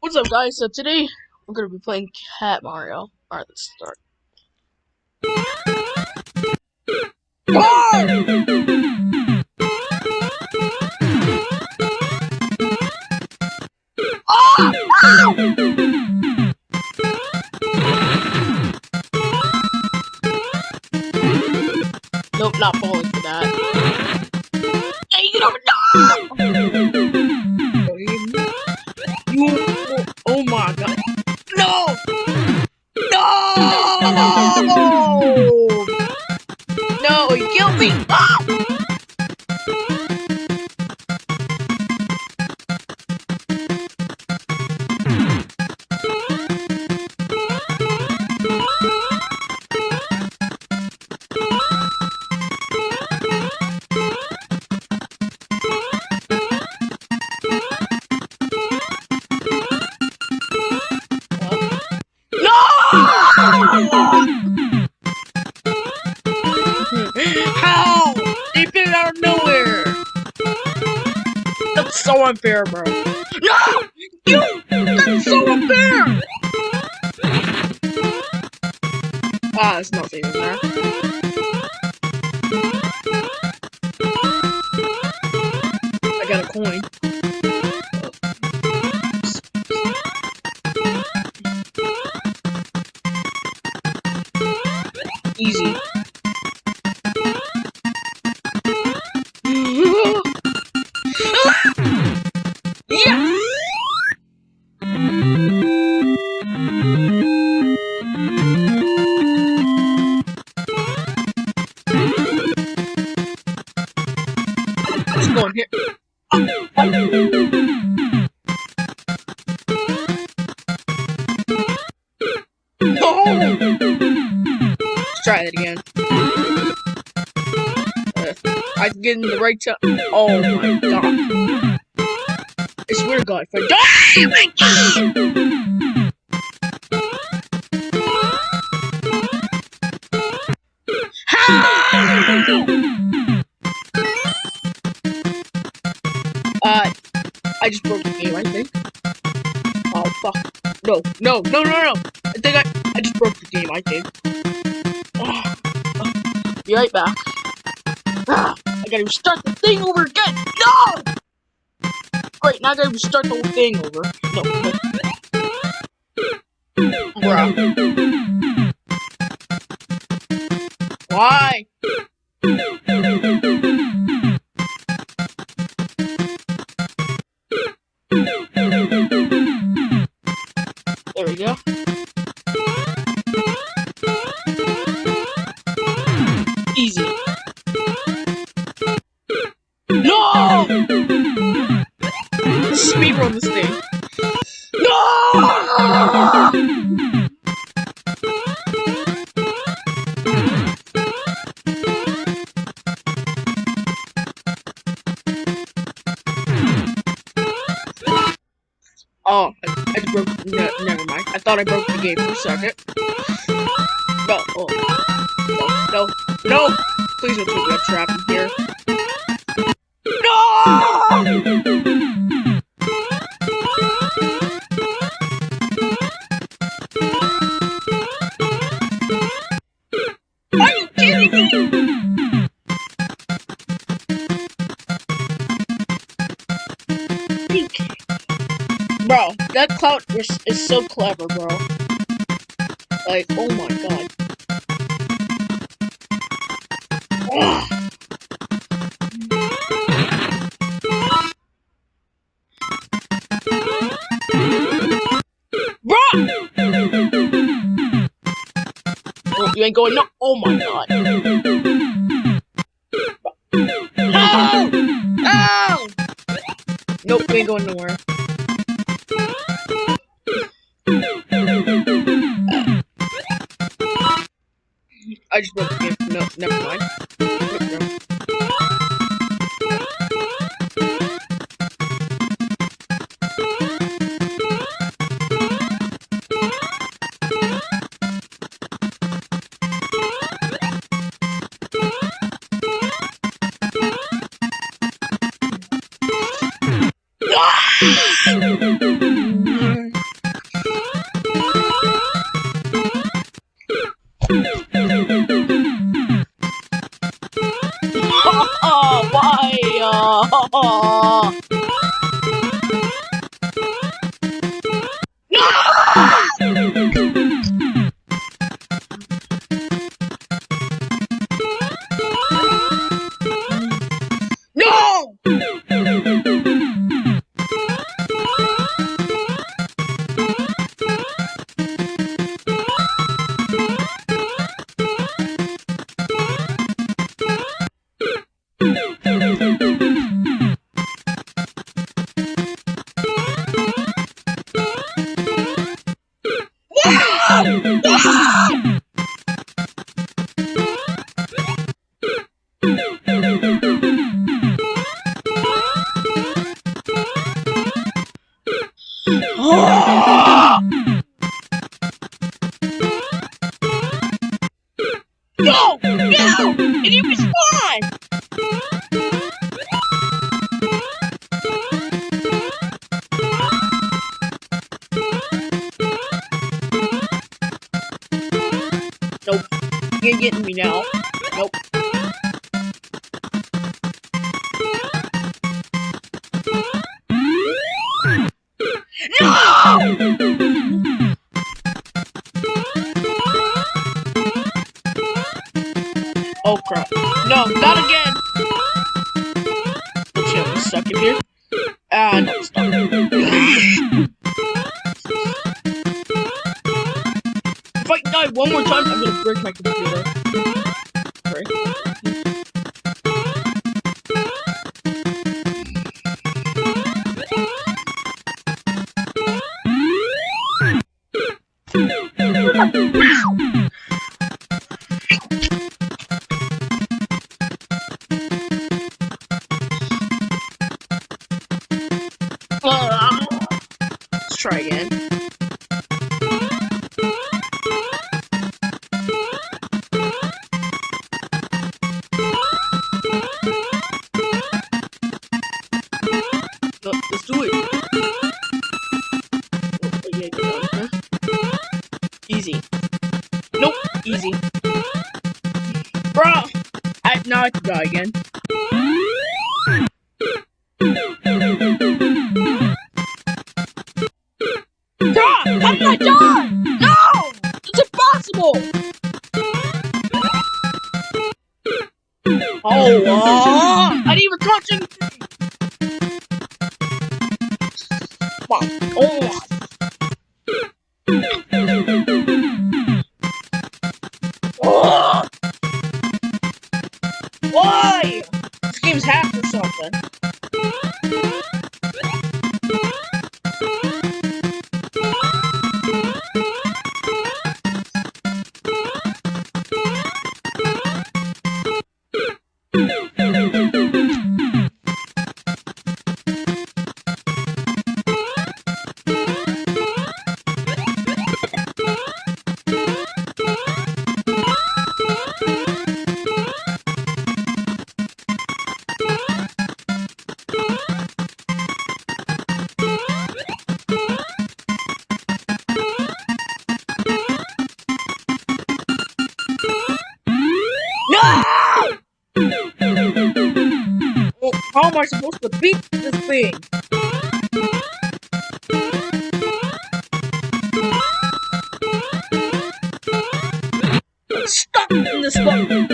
What's up, guys? So today we're gonna be playing Cat Mario. Alright, let's start. Oh! Nope, not falling for that. Hey, you don't know! Oh my god. No! No! No, you killed me! Ah! How? They appeared out of nowhere! That's so unfair, bro. No! You! That's so unfair! Ah, there's nothing in there. I got a coin. Easy. Yeah! Let's go in here. No! Let's try that again. I can get in the right time. Oh my god. I swear to god, if I die! Oh my god! I just broke the game, I think. Oh, fuck. No. I think I just broke the game, I think. Be right back. I gotta restart the thing over again. No! Great, now I gotta restart the whole thing over. No. Bruh. Why? There we go. Easy. No! Speedrun this thing. No! Oh, I just broke. Never mind. I thought I broke the game for a second. No! Please don't put me up trap in here. No! Are you kidding me? Bro, that cloud is so clever, bro. Like, oh my god. Ugh. Bro! Oh, you ain't going no. Oh my god. Oh! Oh! Nope, you ain't going nowhere. I just broke the game. No, never mind. No! No! And you respawn! Nope. You ain't getting me now. Nope. No! Oh crap. No, not again! Let's see, I'm stuck in here. Ah, no, I'm stuck. If I die one more time, I'm gonna break my computer. Break. Let's try again. No, let's do it. Oh, yeah, get on, huh? Easy. Nope, easy. Bro! Now I have to die again. How did I die? No! It's impossible! Oh, I didn't even touch anything! Come on. Oh. Oh. Why? This game's hacked or something. Well, how am I supposed to beat this thing? I'm stuck in this button,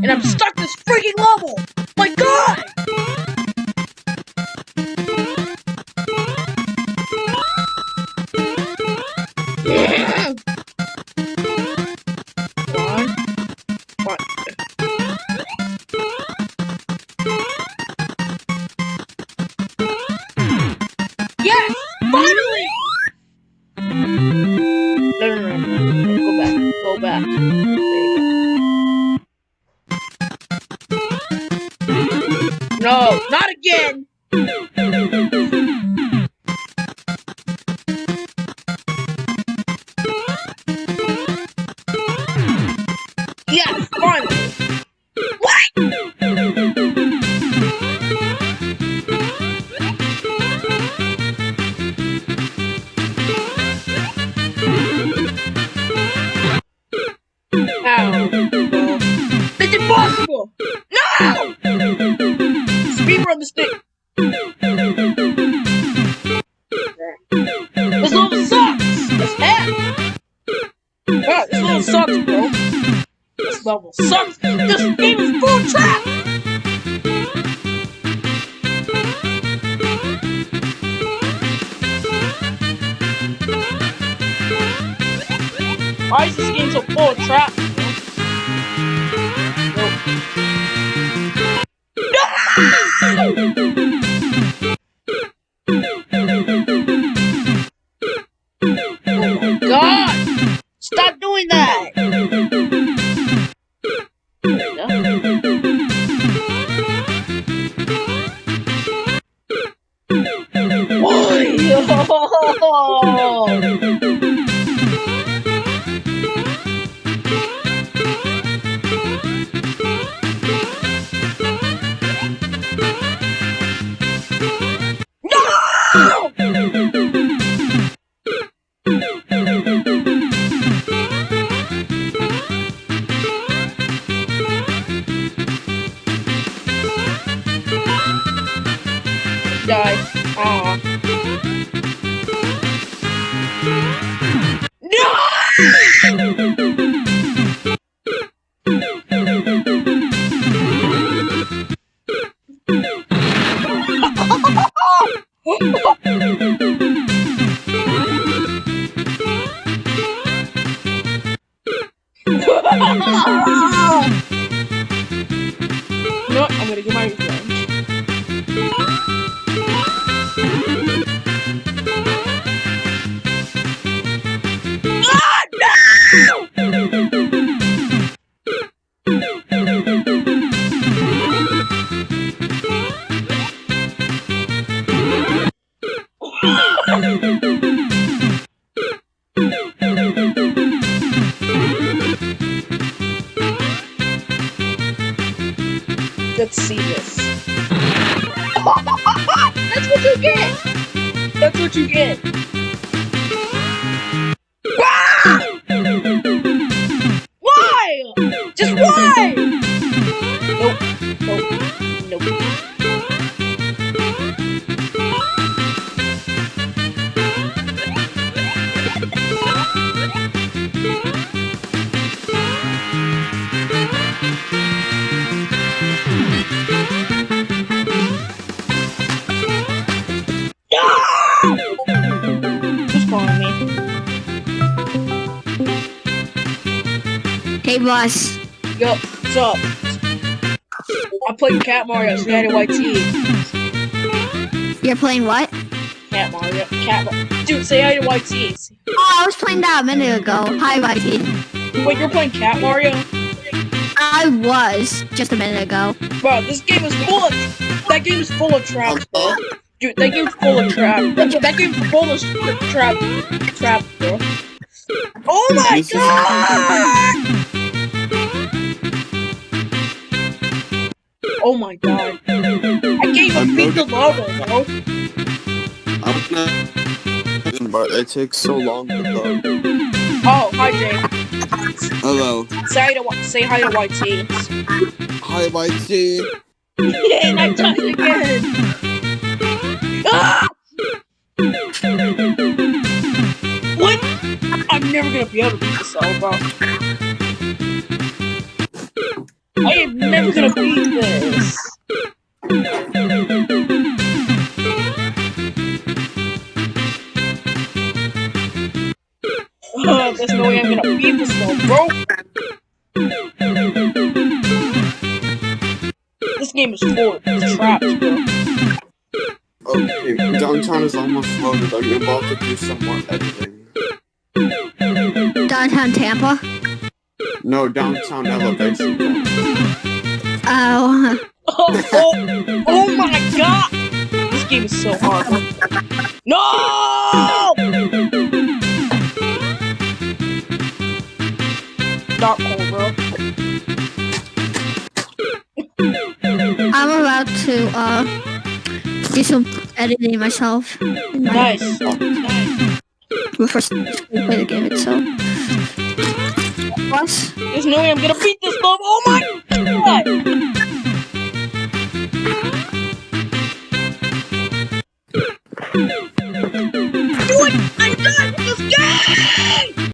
and I'm stuck this freaking level. My God! What? Yes! Finally! No. Go back. Go back. There you go. No, not again! Yes, finally! What? Ow. It's impossible! No! Speedrun this thing! This level sucks! As heck! Wow, this level sucks, bro. This level sucks! This game is full of trap! Why is this game so full of trap? Oh my God! Stop doing doing that? There we go. Die. Aw. No, I'm gonna get my revenge. Let's see this. That's what you get! That's what you get! Why? Just why? Nope. Nope. Nope. Who's calling me? Hey, boss. Yo, what's up? I'm playing Cat Mario, say hi to YT. You're playing what? Cat Mario. Dude, say hi to YT. Oh, I was playing that a minute ago. Hi, YT. Wait, you're playing Cat Mario? I was just a minute ago. Bro, this game is full of... That game is full of traps, bro. Dude, that game's full of traps. That game's full of traps, bro. Oh my god! Oh my god. I can't even beat the level, bro. I'm not, but it takes so long to load. Oh, hi, Jay. Hello. Say hi to YT. Hi, YT. And I done it again. Ah! What? I'm never gonna be able to beat this level, bro. I am never gonna beat this. There's no way I'm gonna beat this level, bro. This game is full of traps, bro. Okay, downtown is almost loaded. I'm about to do some more editing. Downtown Tampa? No, downtown elevation. Oh. Oh my god! This game is so hard. No! Dark hole, bro. I'm about to, do some editing myself. Nice. Before I play the game itself. Boss? There's no way I'm gonna beat this level. Oh my god!